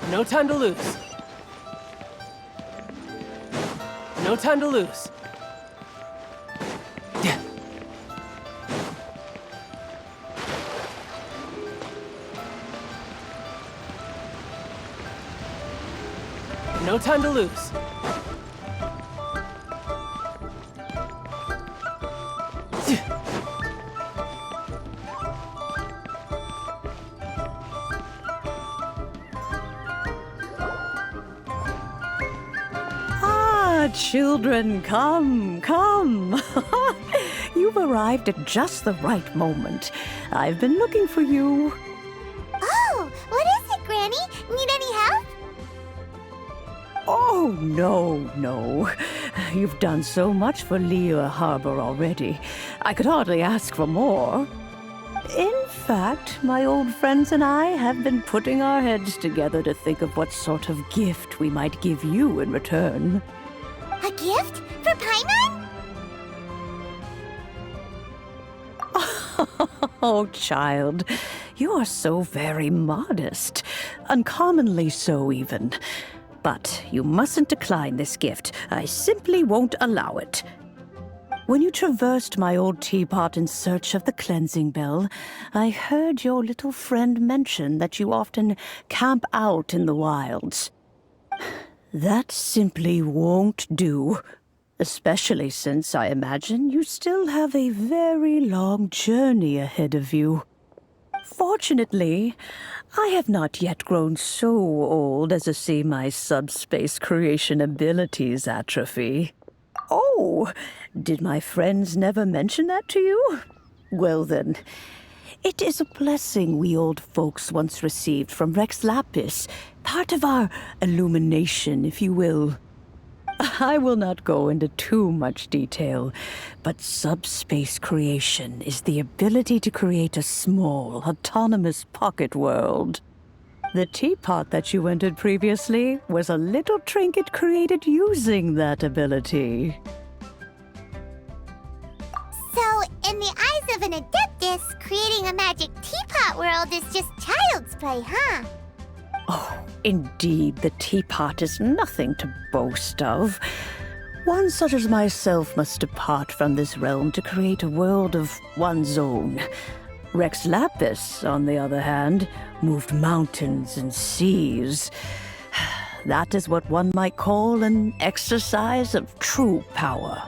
No time to lose. No time to lose. No time to lose. Children, come, come. You've arrived at just the right moment. I've been looking for you. Oh, what is it, Granny? Need any help? Oh, no. You've done so much for Lea Harbor already. I could hardly ask for more. In fact, my old friends and I have been putting our heads together to think of what sort of gift we might give you in return. A gift? For Paimon? Oh, child, you are so very modest. Uncommonly so, even. But you mustn't decline this gift. I simply won't allow it. When you traversed my old teapot in search of the cleansing bell, I heard your little friend mention that you often camp out in the wilds. That simply won't do, especially since I imagine you still have a very long journey ahead of you. Fortunately, I have not yet grown so old as to see my subspace creation abilities atrophy. Oh, did my friends never mention that to you? Well then, it is a blessing we old folks once received from Rex Lapis, part of our illumination, if you will. I will not go into too much detail, but subspace creation is the ability to create a small, autonomous pocket world. The teapot that you entered previously was a little trinket created using that ability. So, in the eyes of an Adeptus, creating a magic teapot world is just child's play, huh? Oh, indeed, the teapot is nothing to boast of. One such as myself must depart from this realm to create a world of one's own. Rex Lapis, on the other hand, moved mountains and seas. That is what one might call an exercise of true power.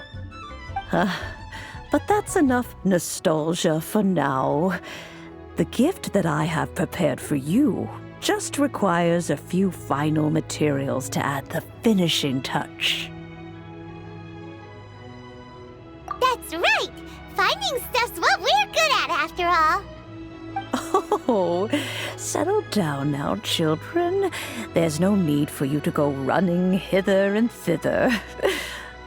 But that's enough nostalgia for now. The gift that I have prepared for you just requires a few final materials to add the finishing touch. That's right! Finding stuff's what we're good at, after all. Oh, settle down now, children. There's no need for you to go running hither and thither.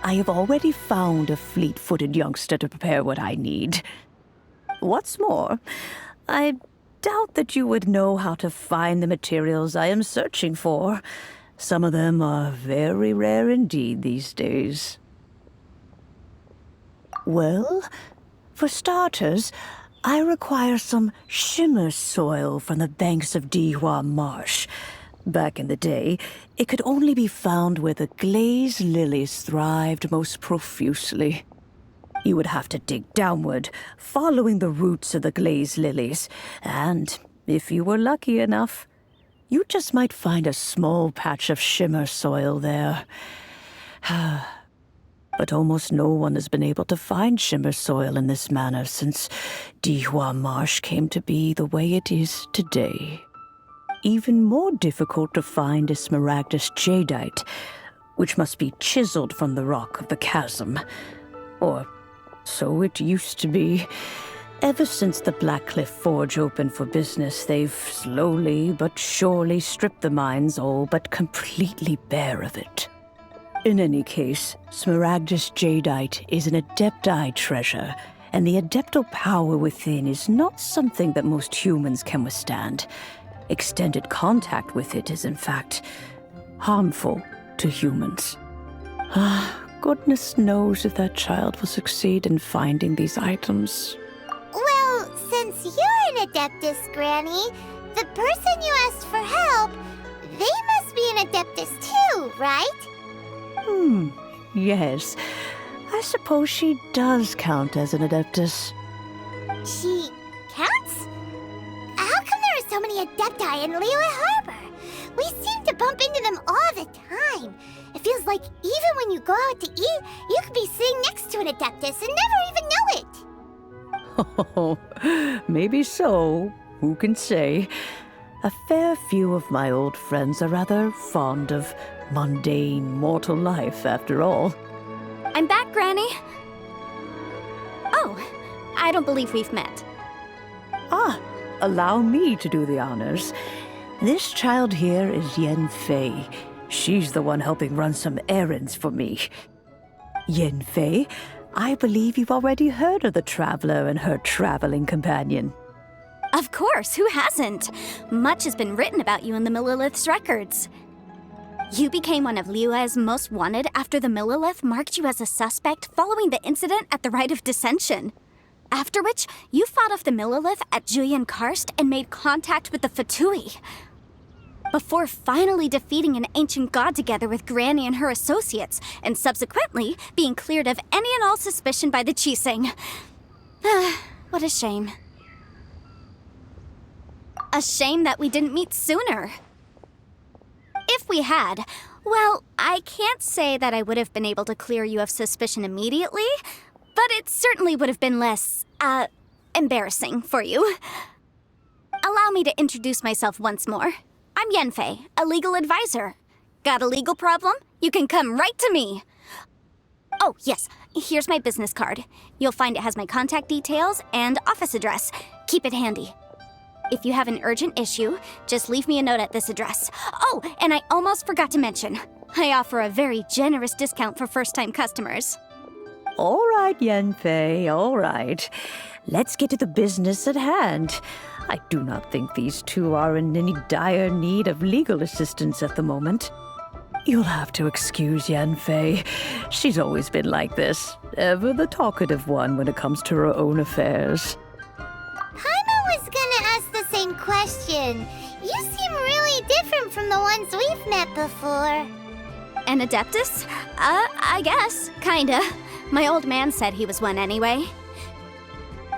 I have already found a fleet-footed youngster to prepare what I need. What's more, I doubt that you would know how to find the materials I am searching for. Some of them are very rare indeed these days. Well, for starters, I require some shimmer soil from the banks of Dihua Marsh. Back in the day, it could only be found where the glaze lilies thrived most profusely. You would have to dig downward, following the roots of the glaze lilies, and if you were lucky enough, you just might find a small patch of shimmer soil there. But almost no one has been able to find shimmer soil in this manner since Dihua Marsh came to be the way it is today. Even more difficult to find is smaragdus jadeite, which must be chiseled from the rock of the chasm. Or so it used to be. Ever since the Blackcliff Forge opened for business, they've slowly but surely stripped the mines all but completely bare of it. In any case, smaragdus jadeite is an adepti treasure, and the adeptal power within is not something that most humans can withstand. Extended contact with it is, in fact, harmful to humans. Goodness knows if that child will succeed in finding these items. Well, since you're an Adeptus, Granny, the person you asked for help, they must be an Adeptus too, right? Yes. I suppose she does count as an Adeptus. She counts? How come there are so many Adepti in Liyue Harbor? We seem to bump into them all the time. It feels like even when you go out to eat, you could be sitting next to an Adeptus and never even know it. Oh, maybe so. Who can say? A fair few of my old friends are rather fond of mundane mortal life, after all. I'm back, Granny. Oh, I don't believe we've met. Ah, allow me to do the honors. This child here is Yen Fei. She's the one helping run some errands for me. Yen Fei, I believe you've already heard of the traveler and her traveling companion. Of course, who hasn't? Much has been written about you in the Millilith's records. You became one of Liyue's most wanted after the Millilith marked you as a suspect following the incident at the Rite of Dissension. After which, you fought off the Millilith at Julian Karst and made contact with the Fatui. Before finally defeating an ancient god together with Granny and her associates, and subsequently being cleared of any and all suspicion by the Chiseng. What a shame. A shame that we didn't meet sooner. If we had, well, I can't say that I would have been able to clear you of suspicion immediately, but it certainly would have been less, embarrassing for you. Allow me to introduce myself once more. I'm Yenfei, a legal advisor. Got a legal problem? You can come right to me. Oh, yes, here's my business card. You'll find it has my contact details and office address. Keep it handy. If you have an urgent issue, just leave me a note at this address. Oh, and I almost forgot to mention, I offer a very generous discount for first-time customers. All right, Yenfei, all right. Let's get to the business at hand. I do not think these two are in any dire need of legal assistance at the moment. You'll have to excuse Yenfei. She's always been like this, ever the talkative one when it comes to her own affairs. Paimon was gonna ask the same question. You seem really different from the ones we've met before. An Adeptus? I guess, kinda. My old man said he was one anyway.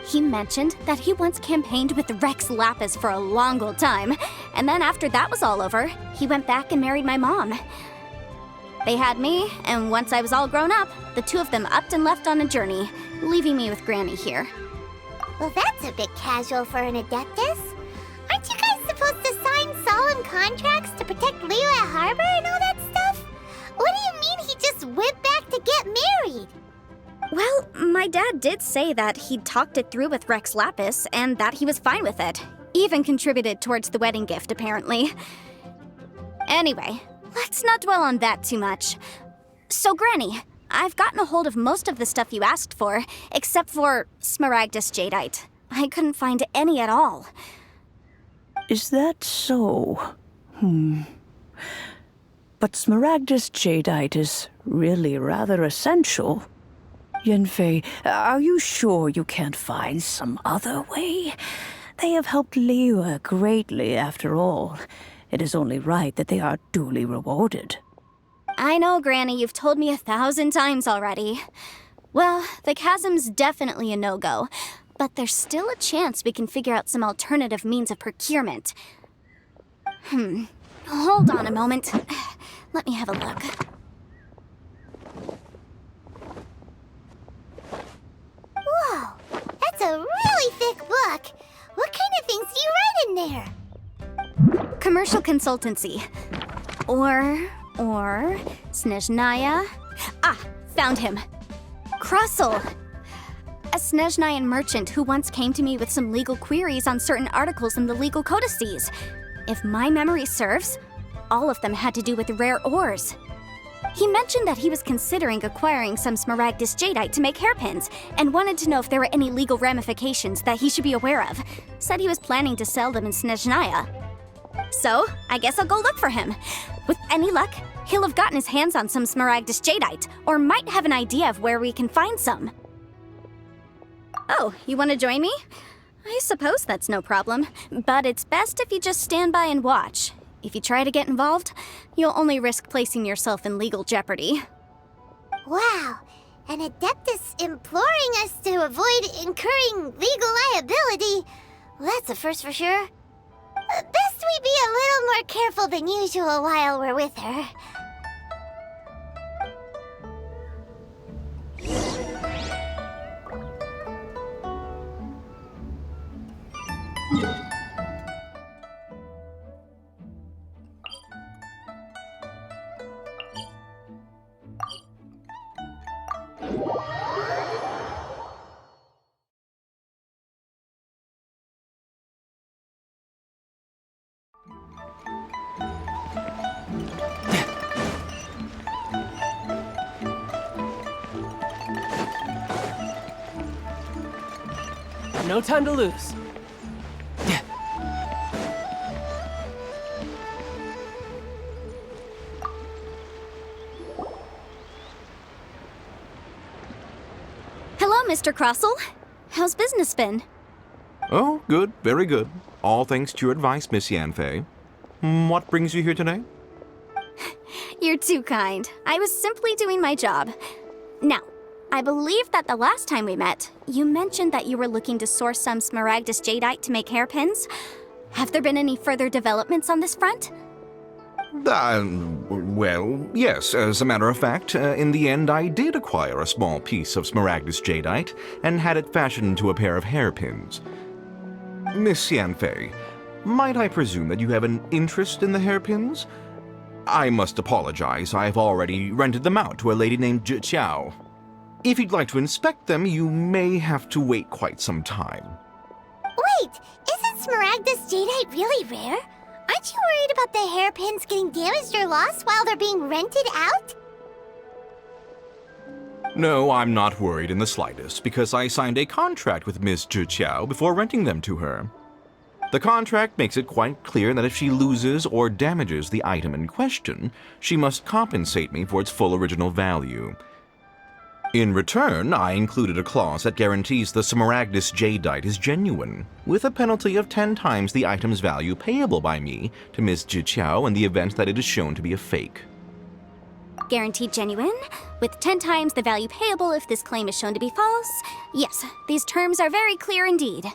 He mentioned that he once campaigned with Rex Lapis for a long old time, and then after that was all over, he went back and married my mom. They had me, and once I was all grown up, the two of them upped and left on a journey, leaving me with Granny here. Well, that's a bit casual for an Adeptus. Aren't you guys supposed to sign solemn contracts to protect Liyue Harbor and all that stuff? What do you mean he just went back to get married? Well, my dad did say that he'd talked it through with Rex Lapis and that he was fine with it. Even contributed towards the wedding gift, apparently. Anyway, let's not dwell on that too much. So, Granny, I've gotten a hold of most of the stuff you asked for, except for Smaragdus Jadeite. I couldn't find any at all. Is that so? But Smaragdus Jadeite is really rather essential. Yenfei, are you sure you can't find some other way? They have helped Liyue greatly, after all. It is only right that they are duly rewarded. I know, Granny, you've told me 1,000 times already. Well, the chasm's definitely a no-go, but there's still a chance we can figure out some alternative means of procurement. Hold on a moment. Let me have a look. Whoa, that's a really thick book. What kind of things do you write in there? Commercial consultancy. Or Snezhnaya. Ah, found him. Krusel. A Snezhnayan merchant who once came to me with some legal queries on certain articles in the legal codices. If my memory serves, all of them had to do with rare ores. He mentioned that he was considering acquiring some Smaragdus Jadeite to make hairpins, and wanted to know if there were any legal ramifications that he should be aware of. Said he was planning to sell them in Snezhnaya. So, I guess I'll go look for him. With any luck, he'll have gotten his hands on some Smaragdus Jadeite, or might have an idea of where we can find some. Oh, you want to join me? I suppose that's no problem, but it's best if you just stand by and watch. If you try to get involved, you'll only risk placing yourself in legal jeopardy. Wow, an Adeptus imploring us to avoid incurring legal liability. Well, that's a first for sure. Best we be a little more careful than usual while we're with her. No time to lose. Hello, Mr. Crossell. How's business been? Oh, good, very good. All thanks to your advice, Miss Yanfei. What brings you here today? You're too kind. I was simply doing my job. Now, I believe that the last time we met, you mentioned that you were looking to source some Smaragdus Jadeite to make hairpins. Have there been any further developments on this front? Well, yes. As a matter of fact, in the end, I did acquire a small piece of Smaragdus Jadeite and had it fashioned into a pair of hairpins. Miss Yanfei, might I presume that you have an interest in the hairpins? I must apologize. I've already rented them out to a lady named Zhi. If you'd like to inspect them, you may have to wait quite some time. Wait, isn't Smaragdus Jadeite really rare? Aren't you worried about the hairpins getting damaged or lost while they're being rented out? No, I'm not worried in the slightest, because I signed a contract with Miss Zhi before renting them to her. The contract makes it quite clear that if she loses or damages the item in question, she must compensate me for its full original value. In return, I included a clause that guarantees the Smaragdus Jadeite is genuine, with a penalty of 10 times the item's value payable by me to Miss Zhi in the event that it is shown to be a fake. Guaranteed genuine, with 10 times the value payable if this claim is shown to be false. Yes, these terms are very clear indeed.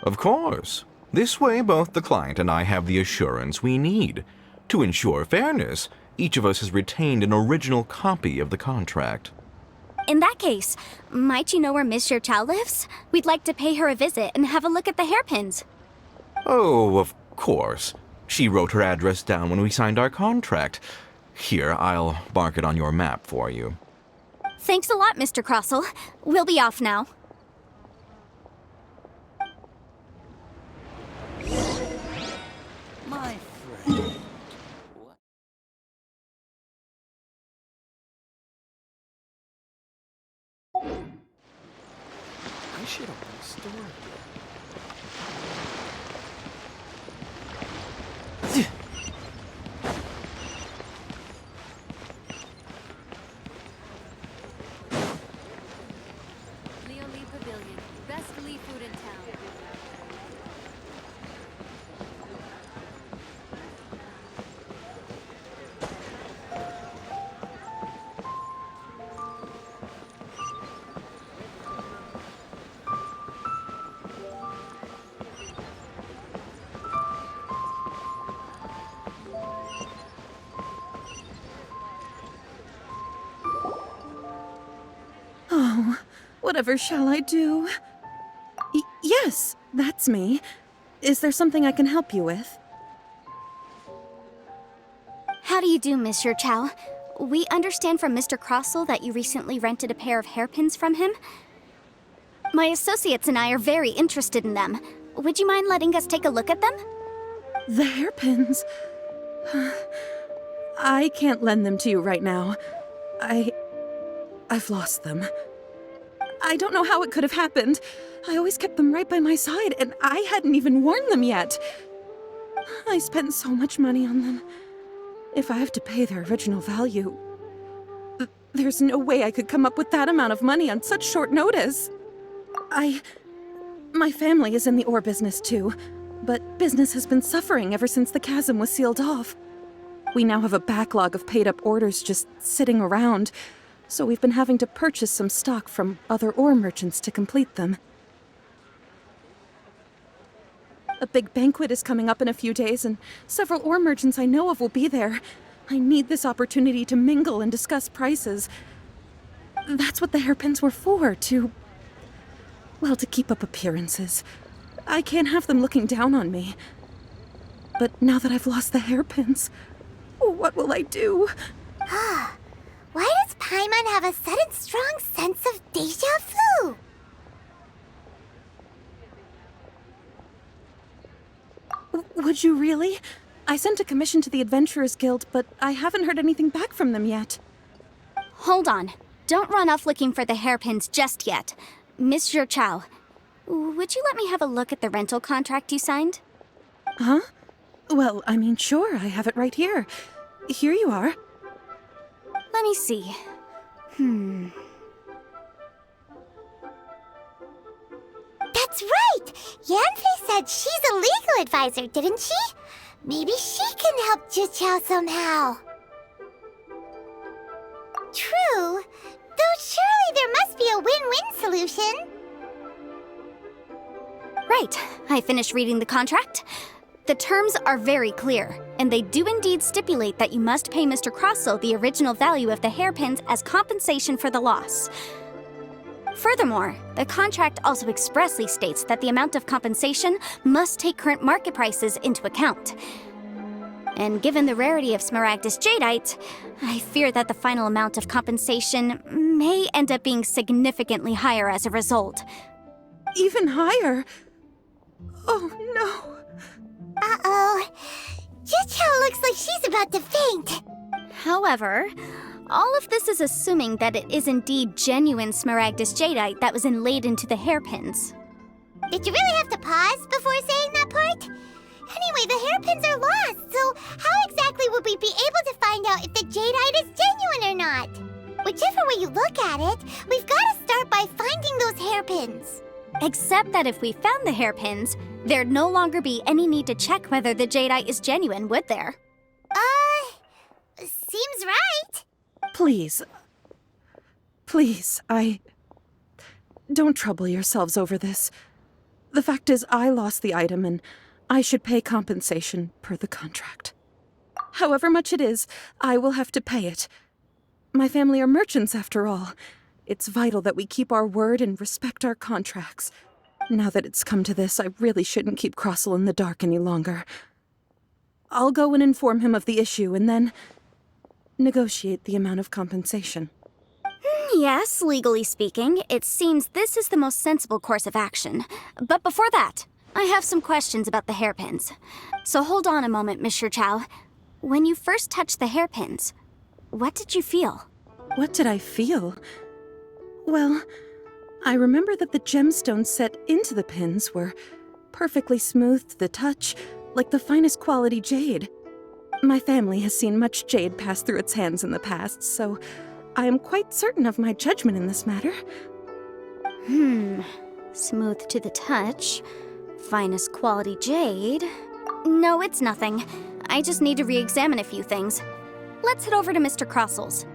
Of course. This way, both the client and I have the assurance we need. To ensure fairness, each of us has retained an original copy of the contract. In that case, might you know where Miss Zhi lives? We'd like to pay her a visit and have a look at the hairpins. Oh, of course. She wrote her address down when we signed our contract. Here, I'll mark it on your map for you. Thanks a lot, Mr. Crossell. We'll be off now. My friend. What? I should open a store here. Leo Lee Pavilion, best Lee food in town. Oh, whatever shall I do? Yes, that's me. Is there something I can help you with? How do you do, Miss Zhi? We understand from Mr. Crossell that you recently rented a pair of hairpins from him. My associates and I are very interested in them. Would you mind letting us take a look at them? The hairpins. I can't lend them to you right now. I've lost them. I don't know how it could have happened. I always kept them right by my side, and I hadn't even worn them yet. I spent so much money on them. If I have to pay their original value, there's no way I could come up with that amount of money on such short notice. My family is in the ore business too. but business has been suffering ever since the chasm was sealed off. We now have a backlog of paid-up orders just sitting around, so we've been having to purchase some stock from other ore merchants to complete them. A big banquet is coming up in a few days, and several ore merchants I know of will be there. I need this opportunity to mingle and discuss prices. That's what the hairpins were for, to keep up appearances. I can't have them looking down on me. But now that I've lost the hairpins, what will I do? Why does Paimon have a sudden strong sense of deja vu? Would you really? I sent a commission to the Adventurers Guild, but I haven't heard anything back from them yet. Hold on. Don't run off looking for the hairpins just yet. Miss Chow, would you let me have a look at the rental contract you signed? Huh? Well, I mean, sure, I have it right here. Here you are. Let me see. That's right! Yanfei said she's a legal advisor, didn't she? Maybe she can help Jichao somehow. True, though surely there must be a win-win solution. Right. I finished reading the contract. The terms are very clear, and they do indeed stipulate that you must pay Mr. Crossell the original value of the hairpins as compensation for the loss. Furthermore, the contract also expressly states that the amount of compensation must take current market prices into account. And given the rarity of Smaragdus jadeite, I fear that the final amount of compensation may end up being significantly higher as a result. Even higher? Oh, no. Uh-oh. Jichao looks like she's about to faint. However, all of this is assuming that it is indeed genuine Smaragdus jadeite that was inlaid into the hairpins. Did you really have to pause before saying that part? Anyway, the hairpins are lost, so how exactly would we be able to find out if the jadeite is genuine or not? Whichever way you look at it, we've got to start by finding those hairpins. Except that if we found the hairpins, there'd no longer be any need to check whether the jadeite is genuine, would there? Seems right. Please, don't trouble yourselves over this. The fact is, I lost the item and I should pay compensation per the contract. However much it is, I will have to pay it. My family are merchants, after all. It's vital that we keep our word and respect our contracts. Now that it's come to this, I really shouldn't keep Crossell in the dark any longer. I'll go and inform him of the issue and then negotiate the amount of compensation. Yes, legally speaking, it seems this is the most sensible course of action. But before that, I have some questions about the hairpins. So hold on a moment, Miss Chow. When you first touched the hairpins, what did you feel? What did I feel? Well, I remember that the gemstones set into the pins were perfectly smooth to the touch, like the finest quality jade. My family has seen much jade pass through its hands in the past, so I am quite certain of my judgment in this matter. Smooth to the touch. Finest quality jade. No, it's nothing. I just need to re-examine a few things. Let's head over to Mr. Crossell's.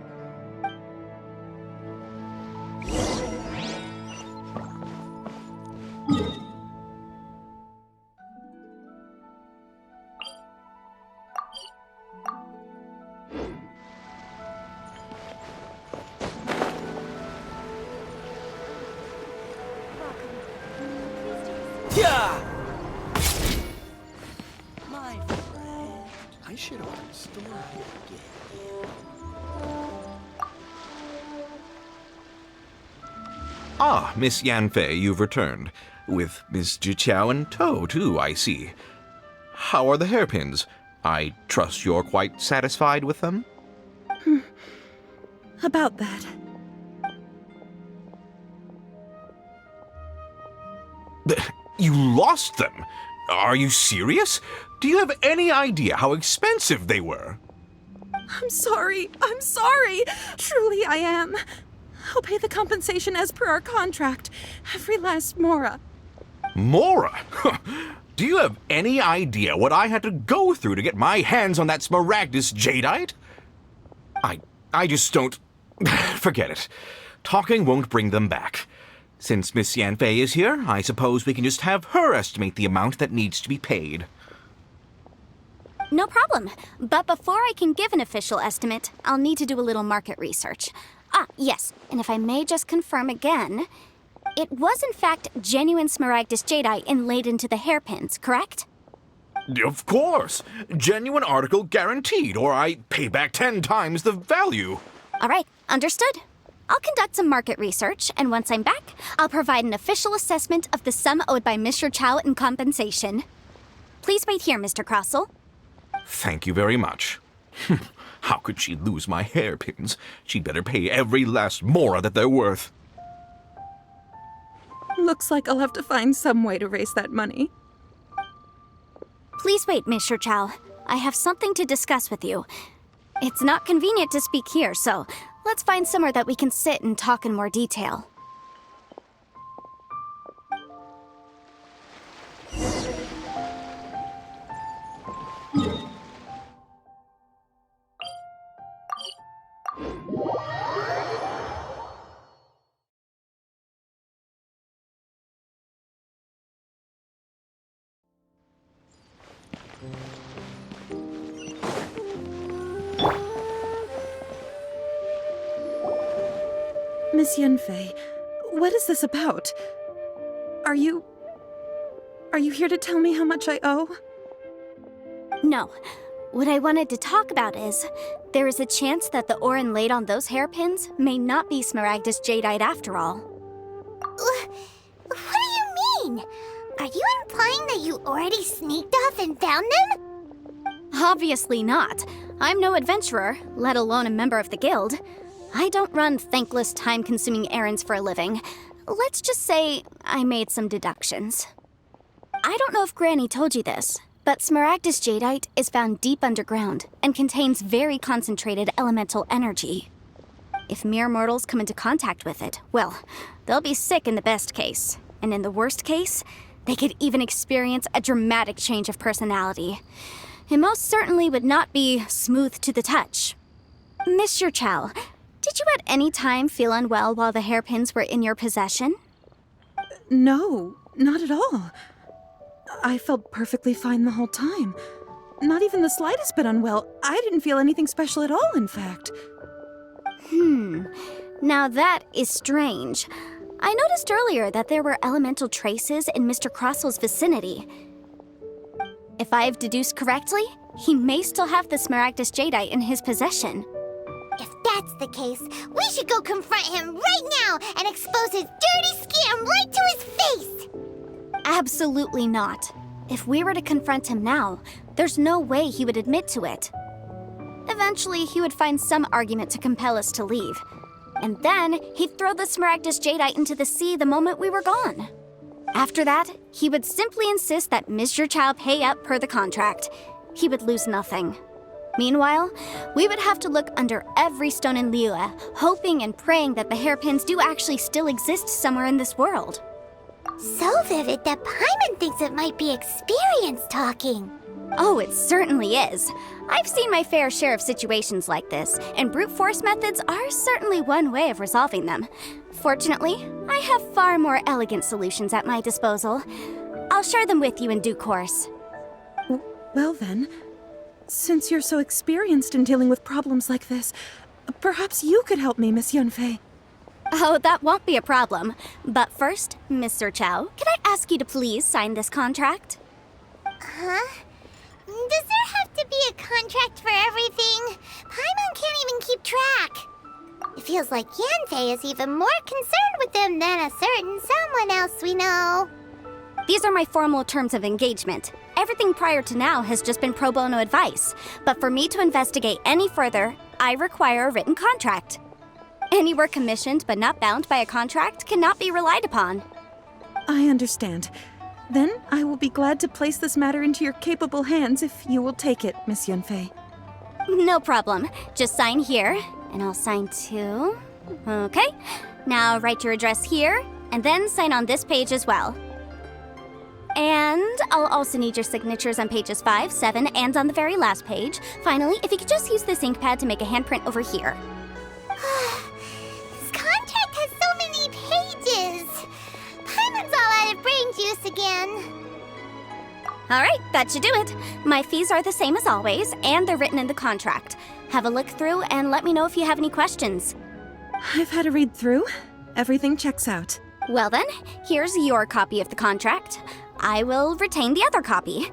Yeah! My friend. I should open a store here again. Ah, Miss Yanfei, you've returned. With Miss Jichao in tow, too, I see. How are the hairpins? I trust you're quite satisfied with them? About that. You lost them? Are you serious? Do you have any idea how expensive they were? I'm sorry. Truly I am. I'll pay the compensation as per our contract. Every last mora. Mora? Do you have any idea what I had to go through to get my hands on that Smaragdus jadeite? I just don't... Forget it. Talking won't bring them back. Since Miss Yanfei is here, I suppose we can just have her estimate the amount that needs to be paid. No problem. But before I can give an official estimate, I'll need to do a little market research. Yes, and if I may just confirm again, it was in fact genuine Smaragdus jadeite inlaid into the hairpins, correct? Of course. Genuine article guaranteed, or I pay back 10 times the value. All right, understood. I'll conduct some market research, and once I'm back, I'll provide an official assessment of the sum owed by Mr. Chow in compensation. Please wait here, Mr. Crossell. Thank you very much. How could she lose my hairpins? She'd better pay every last mora that they're worth. Looks like I'll have to find some way to raise that money. Please wait, Mr. Chow. I have something to discuss with you. It's not convenient to speak here, so let's find somewhere that we can sit and talk in more detail. Miss Yanfei, what is this about? Are you here to tell me how much I owe? No. What I wanted to talk about is, there is a chance that the ore inlaid on those hairpins may not be Smaragdus jadeite after all. What do you mean? Are you implying that you already sneaked off and found them? Obviously not. I'm no adventurer, let alone a member of the guild. I don't run thankless, time-consuming errands for a living. Let's just say I made some deductions. I don't know if Granny told you this, but Smaragdus jadeite is found deep underground and contains very concentrated elemental energy. If mere mortals come into contact with it, well, they'll be sick in the best case. And in the worst case, they could even experience a dramatic change of personality. It most certainly would not be smooth to the touch. Mr. Chow, did you at any time feel unwell while the hairpins were in your possession? No, not at all. I felt perfectly fine the whole time. Not even the slightest bit unwell. I didn't feel anything special at all, in fact. Now that is strange. I noticed earlier that there were elemental traces in Mr. Crossell's vicinity. If I've deduced correctly, he may still have the Smaragdus jadeite in his possession. If that's the case, we should go confront him right now and expose his dirty scam right to his face! Absolutely not. If we were to confront him now, there's no way he would admit to it. Eventually, he would find some argument to compel us to leave. And then, he'd throw the Smaragdus jadeite into the sea the moment we were gone. After that, he would simply insist that Mr. Chow pay up per the contract. He would lose nothing. Meanwhile, we would have to look under every stone in Liyue, hoping and praying that the hairpins do actually still exist somewhere in this world. So vivid that Paimon thinks it might be experience talking. Oh, it certainly is. I've seen my fair share of situations like this, and brute force methods are certainly one way of resolving them. Fortunately, I have far more elegant solutions at my disposal. I'll share them with you in due course. Well then, since you're so experienced in dealing with problems like this, perhaps you could help me, Miss Yanfei. Oh, that won't be a problem. But first, Mr. Chow, could I ask you to please sign this contract? Huh? Does there have to be a contract for everything? Paimon can't even keep track. It feels like Yanfei is even more concerned with them than a certain someone else we know. These are my formal terms of engagement. Everything prior to now has just been pro bono advice. But for me to investigate any further, I require a written contract. Any work commissioned but not bound by a contract cannot be relied upon. I understand. Then I will be glad to place this matter into your capable hands if you will take it, Miss Yanfei. No problem. Just sign here, and I'll sign too. Okay. Now write your address here, and then sign on this page as well. And I'll also need your signatures on pages 5, 7, and on the very last page. Finally, if you could just use this ink pad to make a handprint over here. This contract has so many pages. Paimon's all out of brain juice again. All right, that should do it. My fees are the same as always, and they're written in the contract. Have a look through and let me know if you have any questions. I've had a read through. Everything checks out. Well then, here's your copy of the contract. I will retain the other copy.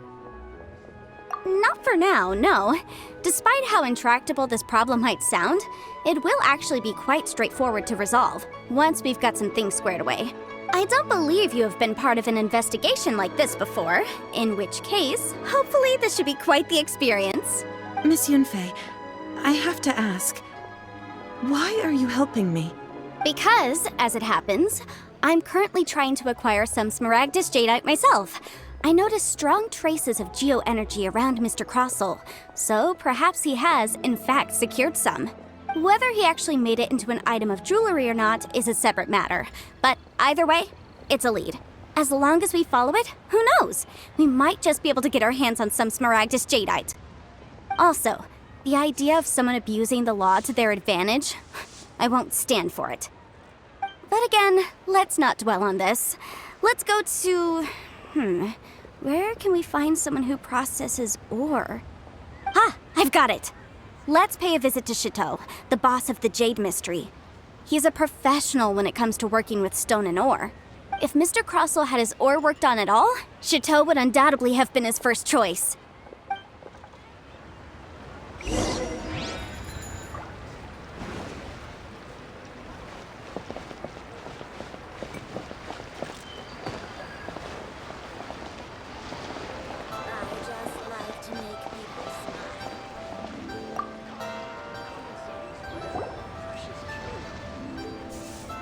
Not for now, no. Despite how intractable this problem might sound, it will actually be quite straightforward to resolve, once we've got some things squared away. I don't believe you have been part of an investigation like this before, in which case, hopefully this should be quite the experience. Miss Yunfei, I have to ask, why are you helping me? Because, as it happens, I'm currently trying to acquire some Smaragdus Jadeite myself. I noticed strong traces of geoenergy around Mr. Crossel, so perhaps he has, in fact, secured some. Whether he actually made it into an item of jewelry or not is a separate matter, but either way, it's a lead. As long as we follow it, who knows? We might just be able to get our hands on some Smaragdus Jadeite. Also, the idea of someone abusing the law to their advantage, I won't stand for it. But again, let's not dwell on this. Let's go to... where can we find someone who processes ore? Ah, I've got it! Let's pay a visit to Chateau, the boss of the Jade Mystery. He's a professional when it comes to working with stone and ore. If Mr. Crossel had his ore worked on at all, Chateau would undoubtedly have been his first choice.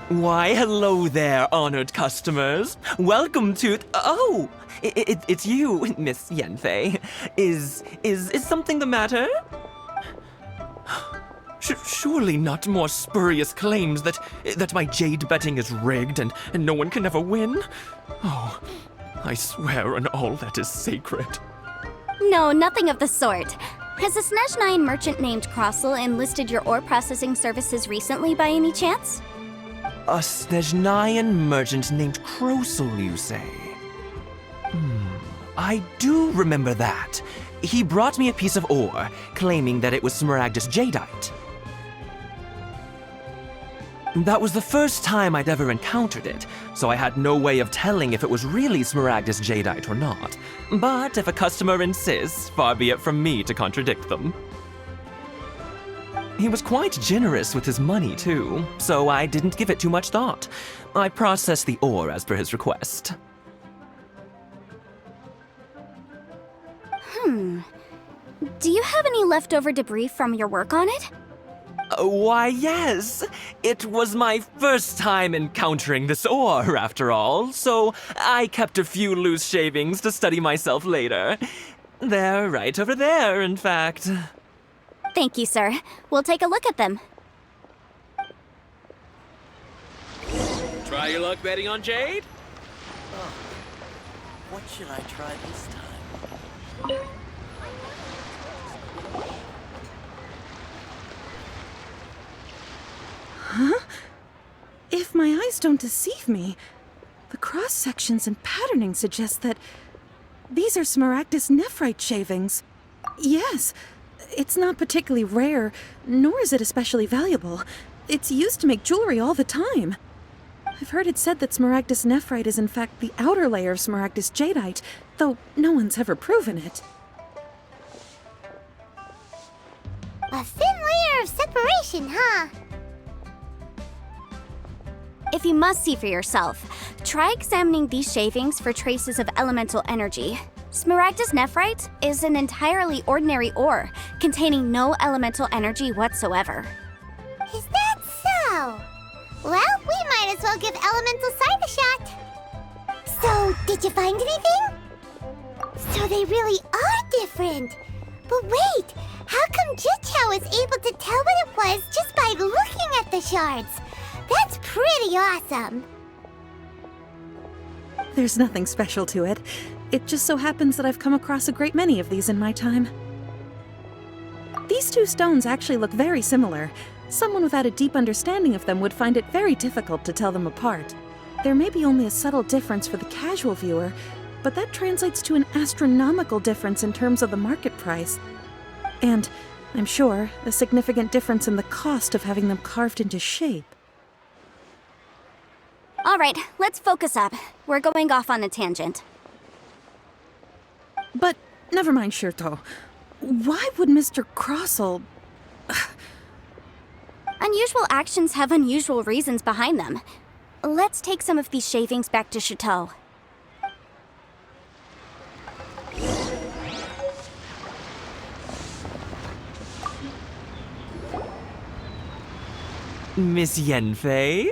Why, hello there, honored customers. Welcome to... Oh, it's you, Miss Yanfei. Is something the matter? Surely not more spurious claims that my jade betting is rigged and no one can ever win? Oh, I swear on all that is sacred. No, nothing of the sort. Has a Snezhnine merchant named Crossel enlisted your ore processing services recently by any chance? A Snezhnayan merchant named Crossel, you say? I do remember that. He brought me a piece of ore, claiming that it was Smaragdus Jadeite. That was the first time I'd ever encountered it, so I had no way of telling if it was really Smaragdus Jadeite or not. But if a customer insists, far be it from me to contradict them. He was quite generous with his money, too, so I didn't give it too much thought. I processed the ore as per his request. Do you have any leftover debris from your work on it? Why, yes. It was my first time encountering this ore, after all, so I kept a few loose shavings to study myself later. They're right over there, in fact. Thank you, sir. We'll take a look at them. Try your luck betting on Jade? What should I try this time? Huh? If my eyes don't deceive me, the cross-sections and patterning suggest that these are Smaragdus nephrite shavings. Yes, it's not particularly rare, nor is it especially valuable. It's used to make jewelry all the time. I've heard it said that Smaragdus nephrite is in fact the outer layer of Smaragdus Jadeite, though no one's ever proven it. A thin layer of separation, huh? If you must see for yourself, try examining these shavings for traces of elemental energy. Smaragdus nephrite is an entirely ordinary ore, containing no elemental energy whatsoever. Is that so? Well, we might as well give elemental sight a shot. So, did you find anything? So they really are different. But wait, how come Jichao was able to tell what it was just by looking at the shards? That's pretty awesome. There's nothing special to it. It just so happens that I've come across a great many of these in my time. These two stones actually look very similar. Someone without a deep understanding of them would find it very difficult to tell them apart. There may be only a subtle difference for the casual viewer, but that translates to an astronomical difference in terms of the market price. And, I'm sure, a significant difference in the cost of having them carved into shape. All right, let's focus up. We're going off on a tangent. But, never mind, Shirto. Why would Mr. Crossell... Unusual actions have unusual reasons behind them. Let's take some of these shavings back to Chateau. Miss Yenfei?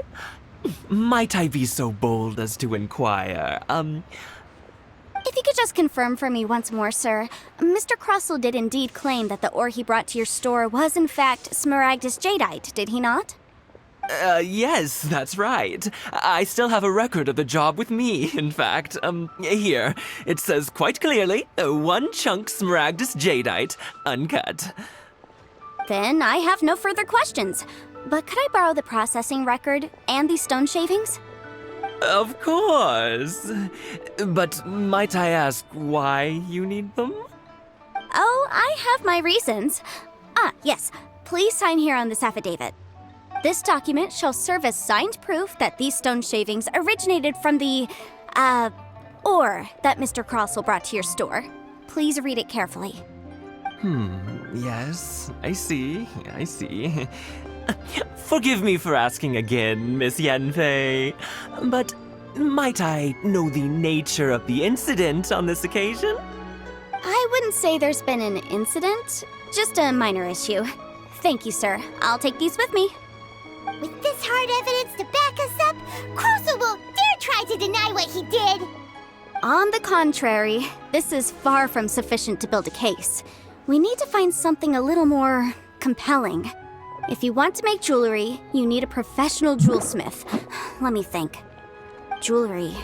Might I be so bold as to inquire, If you could just confirm for me once more, sir. Mr. Crossell did indeed claim that the ore he brought to your store was in fact Smaragdus Jadeite, did he not? Yes, that's right. I still have a record of the job with me, in fact. Here. It says quite clearly, 1 chunk Smaragdus Jadeite, uncut. Then I have no further questions. But could I borrow the processing record and these stone shavings? Of course. But might I ask why you need them? Oh, I have my reasons. Ah, yes. Please sign here on this affidavit. This document shall serve as signed proof that these stone shavings originated from the, ore that Mr. Crossell brought to your store. Please read it carefully. Yes, I see. Forgive me for asking again, Miss Yenfei, but might I know the nature of the incident on this occasion? I wouldn't say there's been an incident, just a minor issue. Thank you, sir. I'll take these with me. With this hard evidence to back us up, Crossell won't dare try to deny what he did! On the contrary, this is far from sufficient to build a case. We need to find something a little more compelling. If you want to make jewelry, you need a professional jewelsmith. Let me think. Jewelry.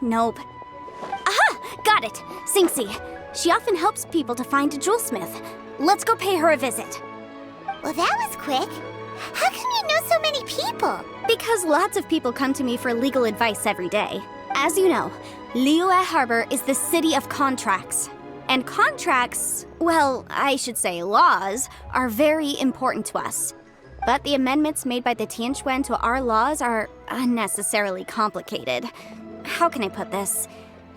Nope. Aha! Got it! Singsi. She often helps people to find a jewelsmith. Let's go pay her a visit. Well, that was quick. How come you know so many people? Because lots of people come to me for legal advice every day. As you know, Liyue Harbor is the city of contracts. And contracts, well, I should say laws, are very important to us. But the amendments made by the Tianquan to our laws are unnecessarily complicated. How can I put this?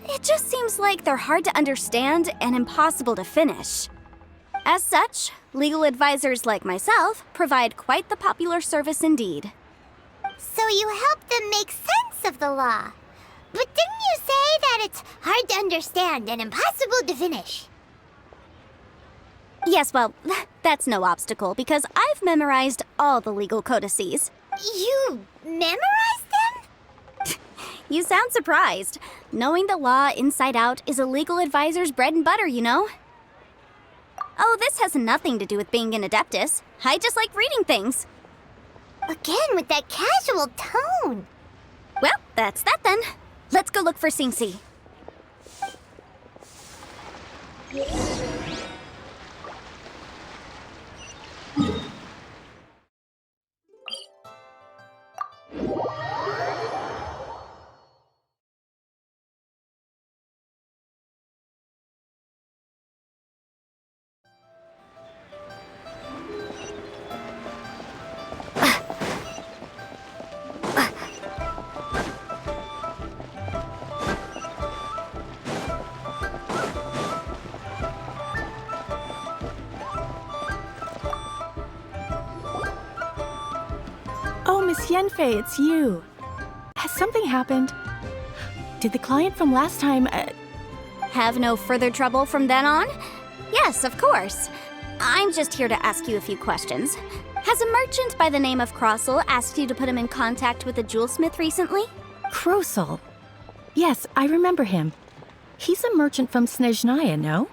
It just seems like they're hard to understand and impossible to finish. As such, legal advisors like myself provide quite the popular service indeed. So you help them make sense of the law. But didn't you say that it's hard to understand and impossible to finish? Yes, well, that's no obstacle because I've memorized all the legal codices. You memorized them? You sound surprised. Knowing the law inside out is a legal advisor's bread and butter, you know? Oh, this has nothing to do with being an adeptus. I just like reading things. Again, with that casual tone. Well, that's that then. Let's go look for Singsi. Oh, Miss Yenfei, it's you. Has something happened? Did the client from last time, Have no further trouble from then on? Yes, of course. I'm just here to ask you a few questions. Has a merchant by the name of Crossell asked you to put him in contact with a jewelsmith recently? Crossell? Yes, I remember him. He's a merchant from Snezhnaya, no?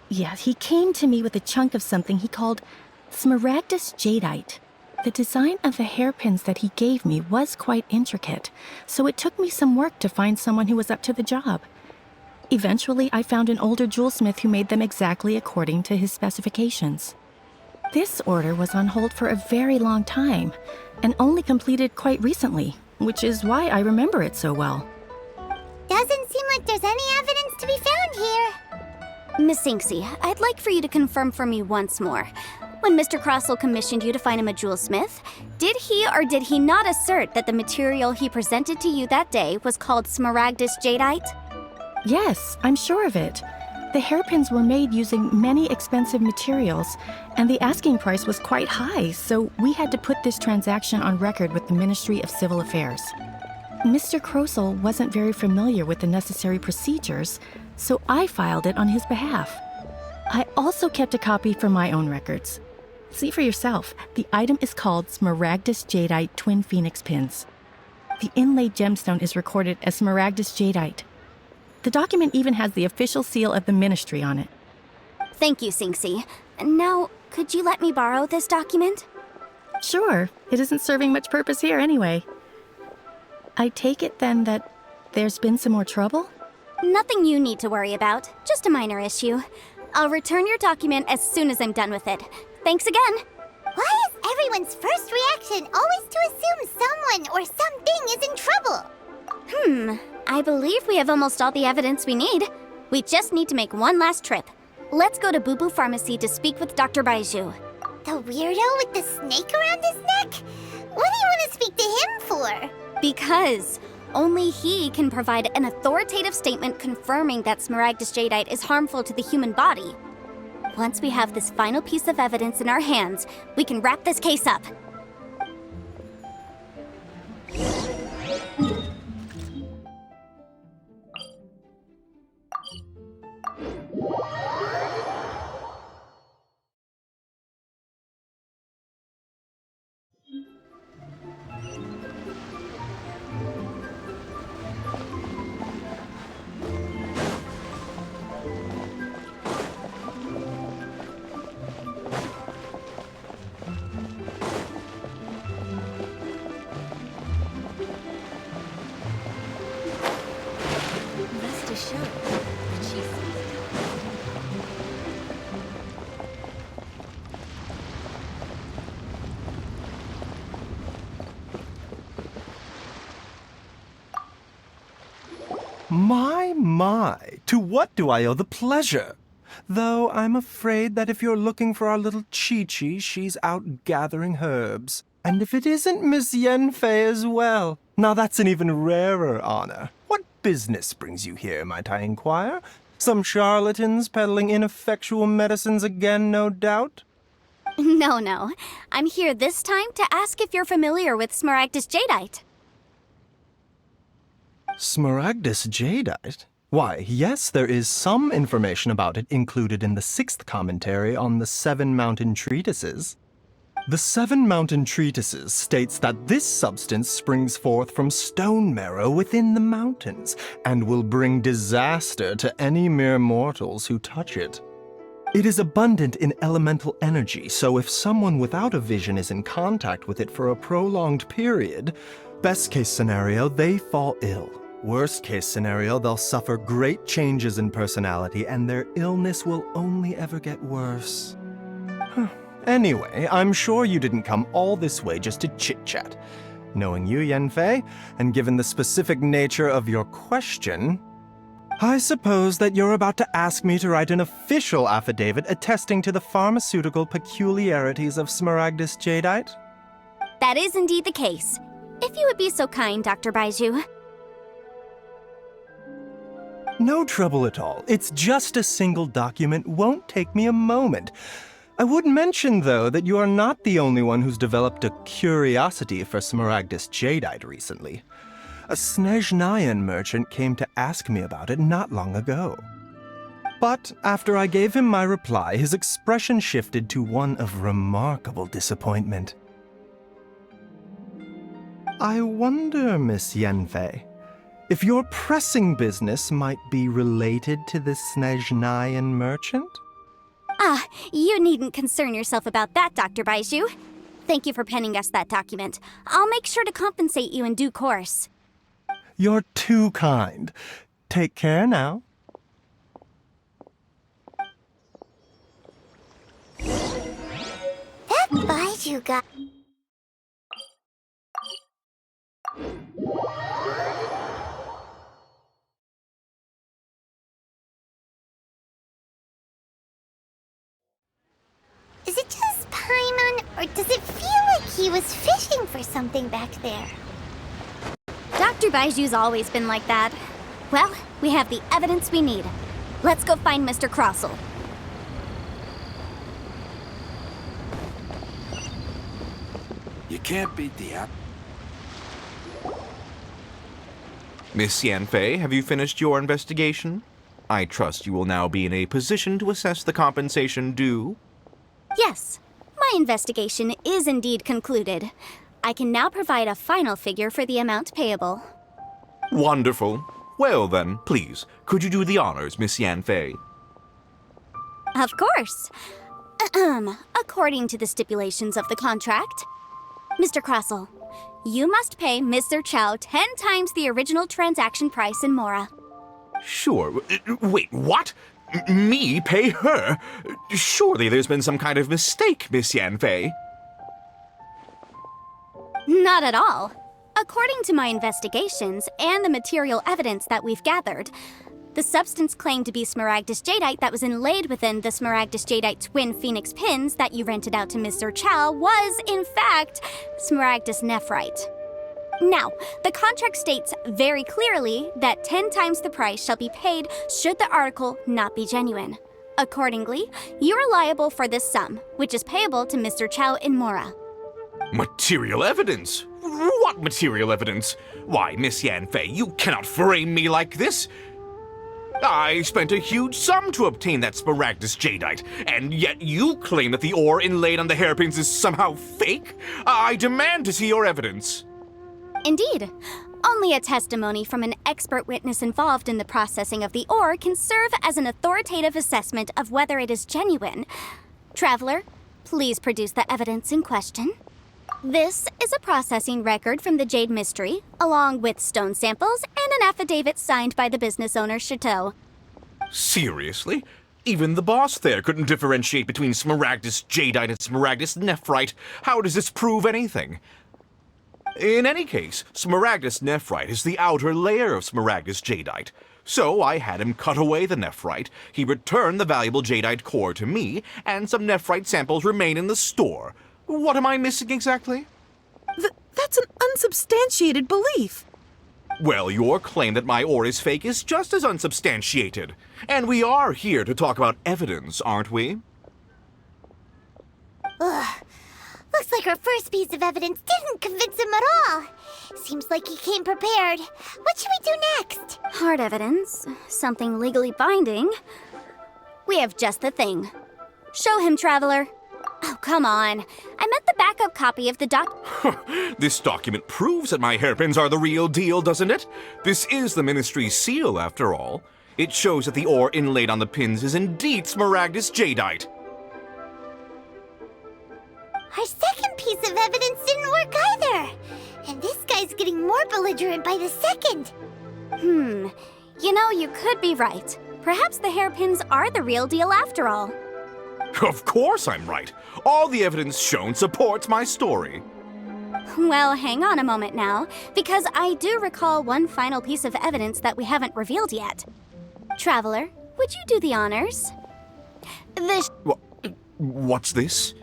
Yeah, he came to me with a chunk of something he called Smaragdus Jadeite. The design of the hairpins that he gave me was quite intricate, so it took me some work to find someone who was up to the job. Eventually, I found an older jewelsmith who made them exactly according to his specifications. This order was on hold for a very long time, and only completed quite recently, which is why I remember it so well. Doesn't seem like there's any evidence to be found here. Miss Sinksy, I'd like for you to confirm for me once more. When Mr. Crossell commissioned you to find him a jewelsmith, did he or did he not assert that the material he presented to you that day was called smaragdus jadeite? Yes, I'm sure of it. The hairpins were made using many expensive materials, and the asking price was quite high, so we had to put this transaction on record with the Ministry of Civil Affairs. Mr. Crossell wasn't very familiar with the necessary procedures, so I filed it on his behalf. I also kept a copy for my own records. See for yourself, the item is called Smaragdus Jadeite Twin Phoenix Pins. The inlaid gemstone is recorded as Smaragdus Jadeite. The document even has the official seal of the ministry on it. Thank you, Sinksy. Now, could you let me borrow this document? Sure, it isn't serving much purpose here anyway. I take it then that there's been some more trouble? Nothing you need to worry about, just a minor issue. I'll return your document as soon as I'm done with it. Thanks again. Why is everyone's first reaction always to assume someone or something is in trouble? I believe we have almost all the evidence we need. We just need to make one last trip. Let's go to Boo Boo Pharmacy to speak with Dr. Baiju. The weirdo with the snake around his neck? What do you want to speak to him for? Because only he can provide an authoritative statement confirming that smaragdus jadeite is harmful to the human body. Once we have this final piece of evidence in our hands, we can wrap this case up. Rest assured that she's My, to what do I owe the pleasure? Though I'm afraid that if you're looking for our little Chi-Chi, she's out gathering herbs. And if it isn't Miss Yenfei as well, now that's an even rarer honor. What business brings you here, might I inquire? Some charlatans peddling ineffectual medicines again, no doubt? No. I'm here this time to ask if you're familiar with smaragdus jadeite. Smaragdus jadeite? Why, yes, there is some information about it included in the 6th commentary on the 7 Mountain Treatises. The 7 Mountain Treatises states that this substance springs forth from stone marrow within the mountains, and will bring disaster to any mere mortals who touch it. It is abundant in elemental energy, so if someone without a vision is in contact with it for a prolonged period, best case scenario, they fall ill. Worst case scenario, they'll suffer great changes in personality and their illness will only ever get worse. Anyway, I'm sure you didn't come all this way just to chit-chat. Knowing you, Yenfei, and given the specific nature of your question, I suppose that you're about to ask me to write an official affidavit attesting to the pharmaceutical peculiarities of smaragdus jadeite? That is indeed the case. If you would be so kind, Dr. Baiju. No trouble at all. It's just a single document. Won't take me a moment. I would mention, though, that you are not the only one who's developed a curiosity for smaragdus jadeite recently. A Snezhnayan merchant came to ask me about it not long ago. But after I gave him my reply, his expression shifted to one of remarkable disappointment. I wonder, Miss Yenfei, if your pressing business might be related to this Snezhnayan merchant? You needn't concern yourself about that, Dr. Baiju. Thank you for penning us that document. I'll make sure to compensate you in due course. You're too kind. Take care now. That Baiju guy. Is it just Paimon, or does it feel like he was fishing for something back there? Dr. Baiju's always been like that. Well, we have the evidence we need. Let's go find Mr. Crossell. You can't beat the app. Miss Yanfei, have you finished your investigation? I trust you will now be in a position to assess the compensation due. Yes, my investigation is indeed concluded. I can now provide a final figure for the amount payable. Wonderful. Well then, please, could you do the honors, Miss Yanfei? Of course. According to the stipulations of the contract, Mr. Crossell, you must pay Mr. Chow 10 times the original transaction price in Mora. Sure. Wait, what? Me pay her? Surely there's been some kind of mistake, Miss Yanfei. Not at all. According to my investigations and the material evidence that we've gathered, the substance claimed to be Smaragdus Jadeite that was inlaid within the Smaragdus Jadeite twin phoenix pins that you rented out to Mr. Chow was, in fact, Smaragdus Nephrite. Now, the contract states very clearly that 10 times the price shall be paid should the article not be genuine. Accordingly, you are liable for this sum, which is payable to Mr. Chow in Mora. Material evidence? What material evidence? Why, Miss Yanfei, you cannot frame me like this. I spent a huge sum to obtain that Smaragdus Jadeite, and yet you claim that the ore inlaid on the hairpins is somehow fake? I demand to see your evidence. Indeed. Only a testimony from an expert witness involved in the processing of the ore can serve as an authoritative assessment of whether it is genuine. Traveler, please produce the evidence in question. This is a processing record from the Jade Mystery, along with stone samples and an affidavit signed by the business owner, Chateau. Seriously? Even the boss there couldn't differentiate between Smaragdus Jadeite and Smaragdus Nephrite. How does this prove anything? In any case, Smaragdus Nephrite is the outer layer of Smaragdus Jadeite. So I had him cut away the Nephrite, he returned the valuable Jadeite core to me, and some Nephrite samples remain in the store. What am I missing exactly? That's an unsubstantiated belief. Well, your claim that my ore is fake is just as unsubstantiated. And we are here to talk about evidence, aren't we? Ugh. Looks like our first piece of evidence didn't convince him at all. Seems like he came prepared. What should we do next? Hard evidence, something legally binding. We have just the thing. Show him, Traveler. Oh, come on. I meant the backup copy of the This document proves that my hairpins are the real deal, doesn't it? This is the Ministry's seal, after all. It shows that the ore inlaid on the pins is indeed Smaragdus Jadeite. Our second piece of evidence didn't work either. And this guy's getting more belligerent by the second. You know, you could be right. Perhaps the hairpins are the real deal after all. Of course I'm right. All the evidence shown supports my story. Well, hang on a moment now, because I do recall one final piece of evidence that we haven't revealed yet. Traveler, would you do the honors? What's this?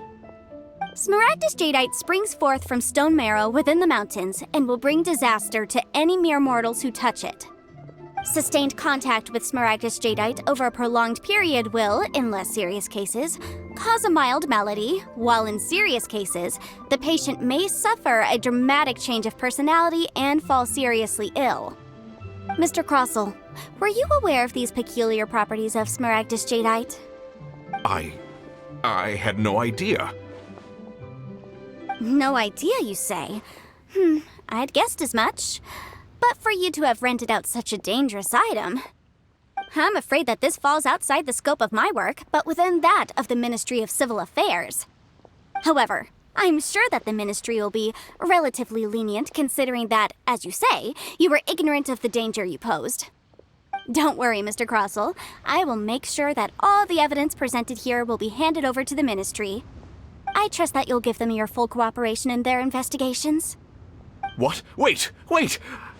Smaragdus Jadeite springs forth from stone marrow within the mountains and will bring disaster to any mere mortals who touch it. Sustained contact with Smaragdus Jadeite over a prolonged period will, in less serious cases, cause a mild malady, while in serious cases, the patient may suffer a dramatic change of personality and fall seriously ill. Mr. Crossell, were you aware of these peculiar properties of Smaragdus Jadeite? I had no idea. No idea, you say? I'd guessed as much. But for you to have rented out such a dangerous item... I'm afraid that this falls outside the scope of my work, but within that of the Ministry of Civil Affairs. However, I'm sure that the Ministry will be relatively lenient considering that, as you say, you were ignorant of the danger you posed. Don't worry, Mr. Crossell. I will make sure that all the evidence presented here will be handed over to the Ministry. I trust that you'll give them your full cooperation in their investigations. What? Wait!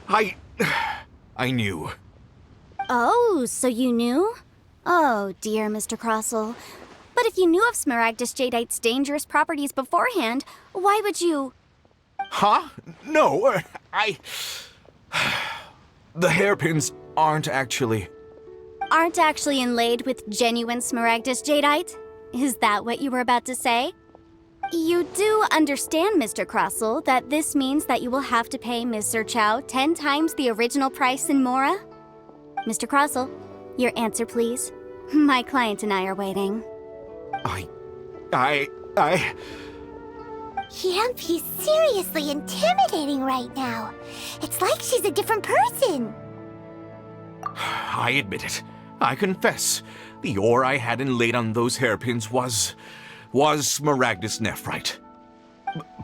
I knew. Oh, so you knew? Oh, dear Mr. Crossell. But if you knew of Smaragdus Jadeite's dangerous properties beforehand, why would you... Huh? No, The hairpins aren't actually inlaid with genuine Smaragdus Jadeite? Is that what you were about to say? You do understand, Mr. Crossell, that this means that you will have to pay Ms. Zerchow 10 times the original price in Mora? Mr. Crossell, your answer, please. My client and I are waiting. Yep, he's seriously intimidating right now. It's like she's a different person. I admit it. I confess. The ore I had inlaid on those hairpins was Smaragdus Nephrite.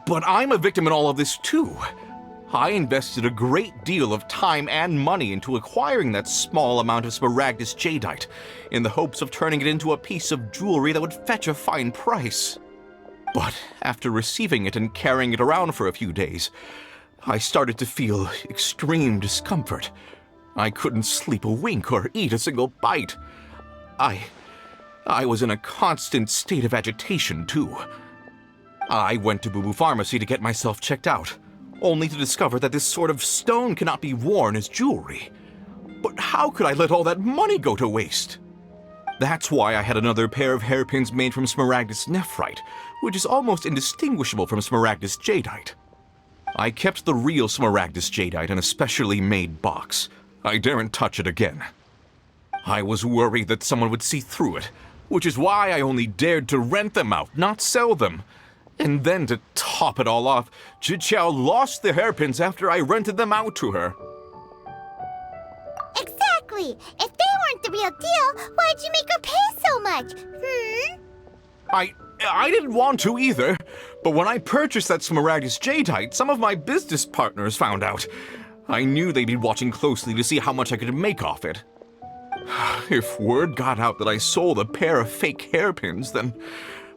But I'm a victim in all of this too. I invested a great deal of time and money into acquiring that small amount of Smaragdus Jadeite, in the hopes of turning it into a piece of jewelry that would fetch a fine price. But after receiving it and carrying it around for a few days, I started to feel extreme discomfort. I couldn't sleep a wink or eat a single bite. I was in a constant state of agitation, too. I went to Boo Boo Pharmacy to get myself checked out, only to discover that this sort of stone cannot be worn as jewelry. But how could I let all that money go to waste? That's why I had another pair of hairpins made from Smaragdus Nephrite, which is almost indistinguishable from Smaragdus Jadeite. I kept the real Smaragdus Jadeite in a specially made box. I daren't touch it again. I was worried that someone would see through it, which is why I only dared to rent them out, not sell them. And then to top it all off, Zhiqiao lost the hairpins after I rented them out to her. Exactly! If they weren't the real deal, why'd you make her pay so much? I didn't want to either, but when I purchased that Smaragdus Jadeite, some of my business partners found out. I knew they'd be watching closely to see how much I could make off it. If word got out that I sold a pair of fake hairpins, then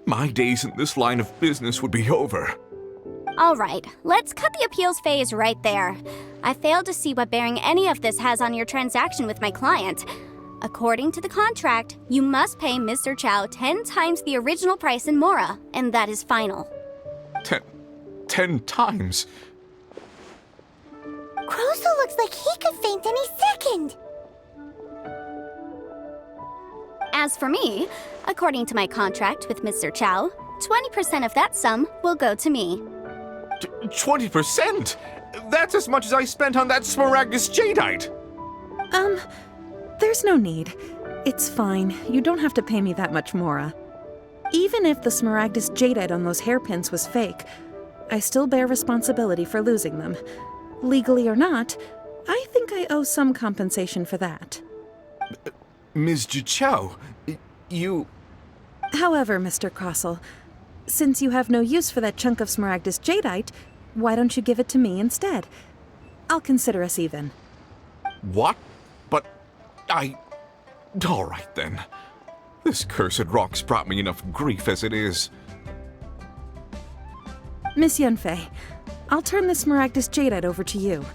my days in this line of business would be over. All right, let's cut the appeals phase right there. I failed to see what bearing any of this has on your transaction with my client. According to the contract, you must pay Ms. Zerchow 10 times the original price in Mora, and that is final. 10 times? Crossell looks like he could faint any second. As for me, according to my contract with Ms. Zerchow, 20% of that sum will go to me. 20%? That's as much as I spent on that Smaragdus Jadeite! There's no need. It's fine. You don't have to pay me that much, Mora. Even if the Smaragdus Jadeite on those hairpins was fake, I still bear responsibility for losing them. Legally or not, I think I owe some compensation for that. Ms. Zhiqiao, you... However, Mr. Crossell, since you have no use for that chunk of Smaragdus Jadeite, why don't you give it to me instead? I'll consider us even. What? But all right then. This cursed rock's brought me enough grief as it is. Miss Yunfei, I'll turn the Smaragdus Jadeite over to you.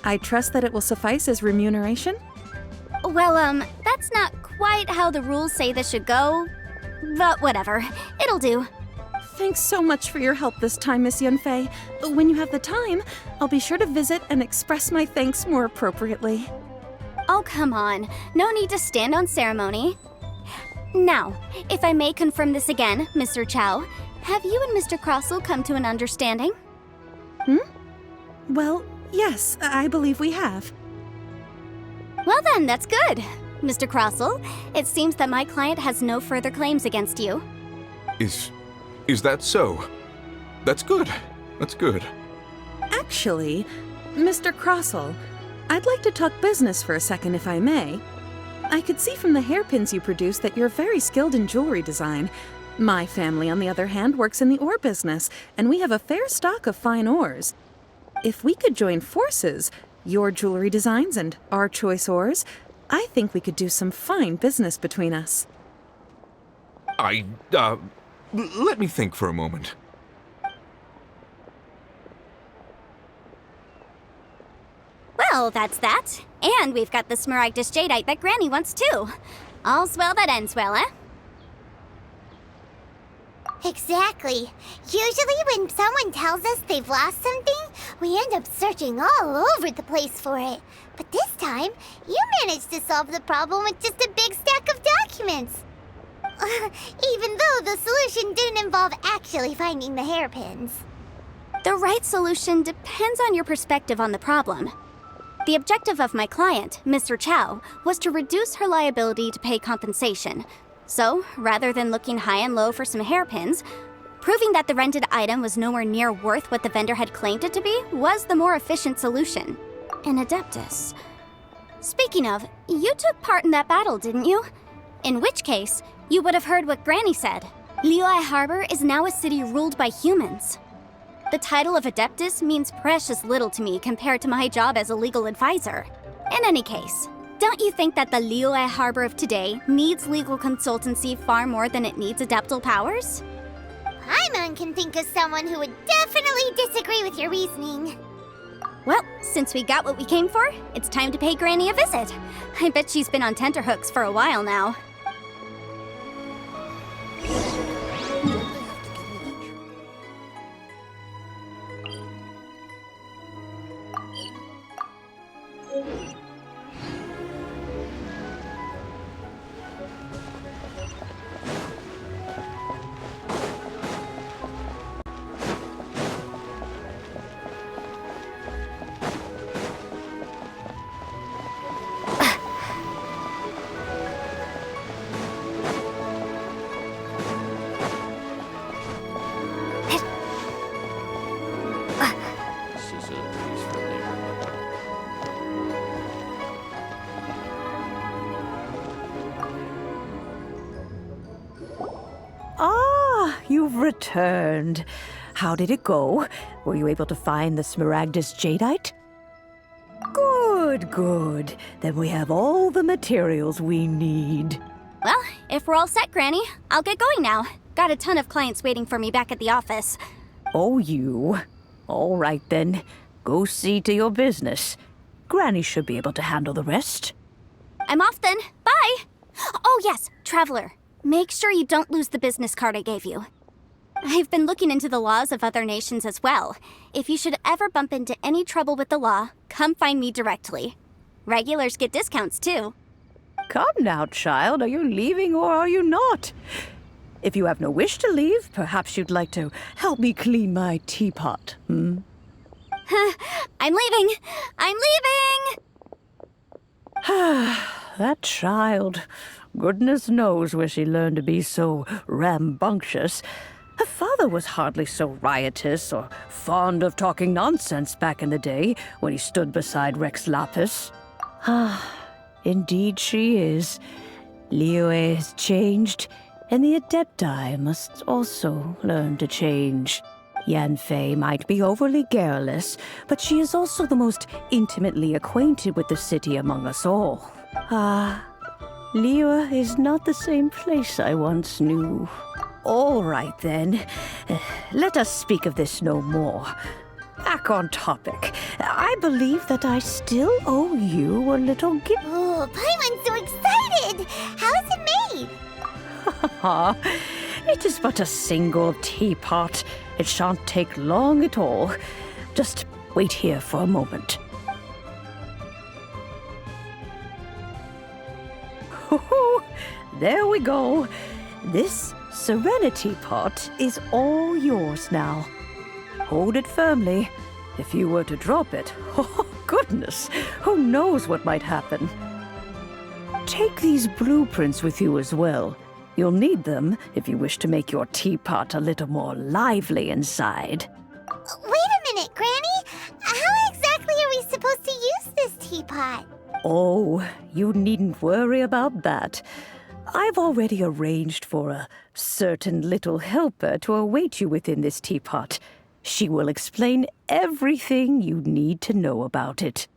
I trust that it will suffice as remuneration? Well, that's not quite how the rules say this should go. But whatever, it'll do. Thanks so much for your help this time, Miss Yunfei. When you have the time, I'll be sure to visit and express my thanks more appropriately. Oh, come on. No need to stand on ceremony. Now, if I may confirm this again, Mr. Chow, have you and Mr. Crossell come to an understanding? Well, yes, I believe we have. Well then, that's good. Mr. Crossell, it seems that my client has no further claims against you. Is that so? That's good. That's good. Actually, Mr. Crossell, I'd like to talk business for a second if I may. I could see from the hairpins you produced that you're very skilled in jewelry design, My family, on the other hand, works in the ore business, and we have a fair stock of fine ores. If we could join forces, your jewelry designs and our choice ores, I think we could do some fine business between us. Let me think for a moment. Well, that's that. And we've got the Smaragdus Jadeite that Granny wants too. All's well that ends well, eh? Exactly. Usually when someone tells us they've lost something, we end up searching all over the place for it. But this time, you managed to solve the problem with just a big stack of documents. Even though the solution didn't involve actually finding the hairpins. The right solution depends on your perspective on the problem. The objective of my client, Mr. Chow, was to reduce her liability to pay compensation. So, rather than looking high and low for some hairpins, proving that the rented item was nowhere near worth what the vendor had claimed it to be was the more efficient solution. An Adeptus. Speaking of, you took part in that battle, didn't you? In which case, you would have heard what Granny said. Liyue Harbor is now a city ruled by humans. The title of Adeptus means precious little to me compared to my job as a legal advisor. In any case, don't you think that the Liyue Harbor of today needs legal consultancy far more than it needs adeptal powers? Paimon can think of someone who would definitely disagree with your reasoning. Well, since we got what we came for, it's time to pay Granny a visit. I bet she's been on tenterhooks for a while now. You've returned. How did it go? Were you able to find the Smaragdus Jadeite? Good, good. Then we have all the materials we need. Well, if we're all set, Granny, I'll get going now. Got a ton of clients waiting for me back at the office. Oh, you? All right, then. Go see to your business. Granny should be able to handle the rest. I'm off then. Bye! Oh, yes, Traveler. Make sure you don't lose the business card I gave you. I've been looking into the laws of other nations as well. If you should ever bump into any trouble with the law, come find me directly. Regulars get discounts, too. Come now, child. Are you leaving or are you not? If you have no wish to leave, perhaps you'd like to help me clean my teapot, hmm? I'm leaving! I'm leaving! That child. Goodness knows where she learned to be so rambunctious. Her father was hardly so riotous or fond of talking nonsense back in the day when he stood beside Rex Lapis. Indeed she is. Liyue has changed, and the Adepti must also learn to change. Yanfei might be overly garrulous, but she is also the most intimately acquainted with the city among us all. Liyue is not the same place I once knew. All right, then. Let us speak of this no more. Back on topic. I believe that I still owe you a little gift. Oh, Paimon's so excited! How is it made? It is but a single teapot. It shan't take long at all. Just wait here for a moment. There we go. This Serenity Pot is all yours now. Hold it firmly. If you were to drop it, oh goodness, who knows what might happen. Take these blueprints with you as well. You'll need them if you wish to make your teapot a little more lively inside. Wait a minute, Granny! How exactly are we supposed to use this teapot? Oh, you needn't worry about that. I've already arranged for a certain little helper to await you within this teapot. She will explain everything you need to know about it.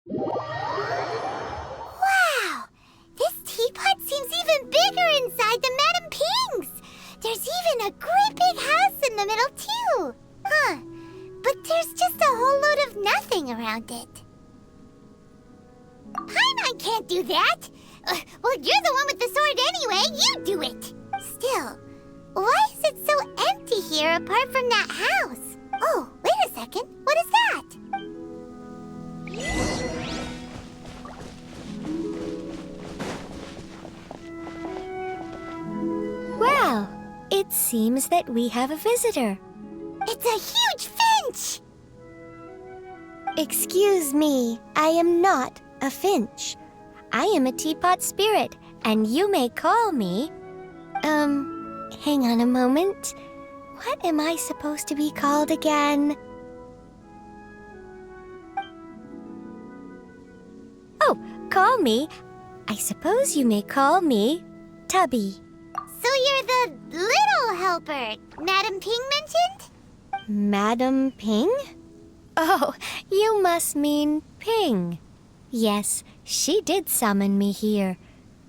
Wow! This teapot seems even bigger inside than Madame Ping's! There's even a great big house in the middle, too! Huh. But there's just a whole load of nothing around it. Paimon can't do that! Well, you're the one with the sword anyway! You do it! Still, why is it so empty here apart from that house? Oh, wait a second. What is that? Well, it seems that we have a visitor. It's a huge finch! Excuse me, I am not a finch. I am a teapot spirit, and you may call me... hang on a moment. What am I supposed to be called again? Oh, call me. I suppose you may call me Tubby. So you're the little helper Madame Ping mentioned? Madam Ping? Oh, you must mean Ping. Yes, she did summon me here.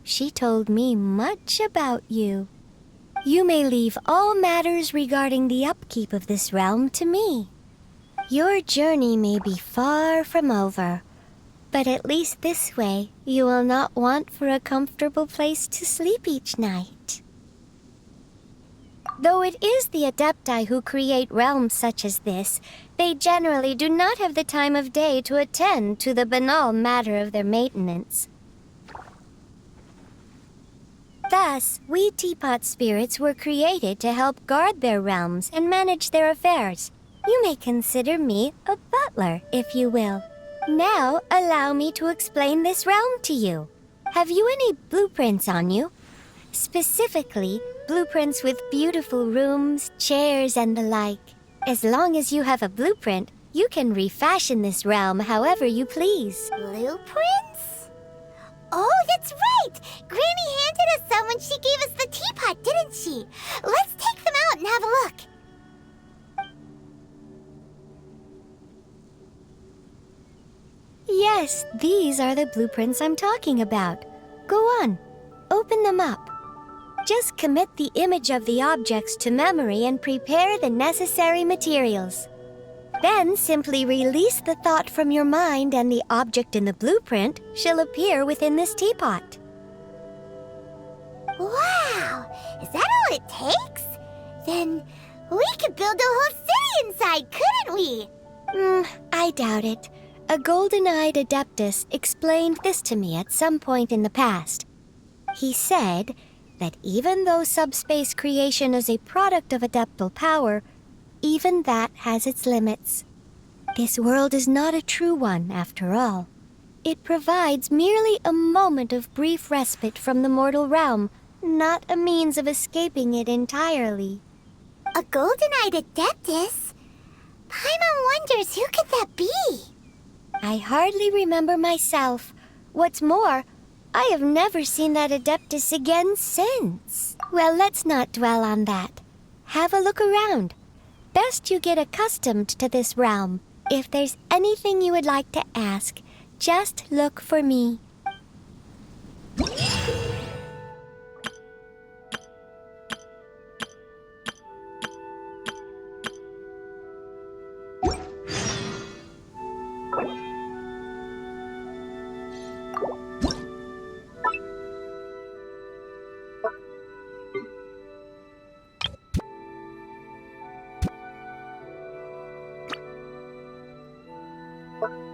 She told me much about you. You may leave all matters regarding the upkeep of this realm to me. Your journey may be far from over, but at least this way you will not want for a comfortable place to sleep each night. Though it is the Adepti who create realms such as this, they generally do not have the time of day to attend to the banal matter of their maintenance. Thus, we teapot spirits were created to help guard their realms and manage their affairs. You may consider me a butler, if you will. Now, allow me to explain this realm to you. Have you any blueprints on you? Specifically, blueprints with beautiful rooms, chairs, and the like. As long as you have a blueprint, you can refashion this realm however you please. Blueprints? Oh, that's right! Granny handed us some when she gave us the teapot, didn't she? Let's take them out and have a look. Yes, these are the blueprints I'm talking about. Go on, open them up. Just commit the image of the objects to memory and prepare the necessary materials. Then simply release the thought from your mind and the object in the blueprint shall appear within this teapot. Wow! Is that all it takes? Then we could build a whole city inside, couldn't we? I doubt it. A golden-eyed adeptus explained this to me at some point in the past. He said that even though subspace creation is a product of adeptal power, even that has its limits. This world is not a true one, after all. It provides merely a moment of brief respite from the mortal realm, not a means of escaping it entirely. A golden-eyed adeptus? Paimon wonders who could that be? I hardly remember myself. What's more, I have never seen that adeptus again since. Well, let's not dwell on that. Have a look around. Best you get accustomed to this realm. If there's anything you would like to ask, just look for me. Bye.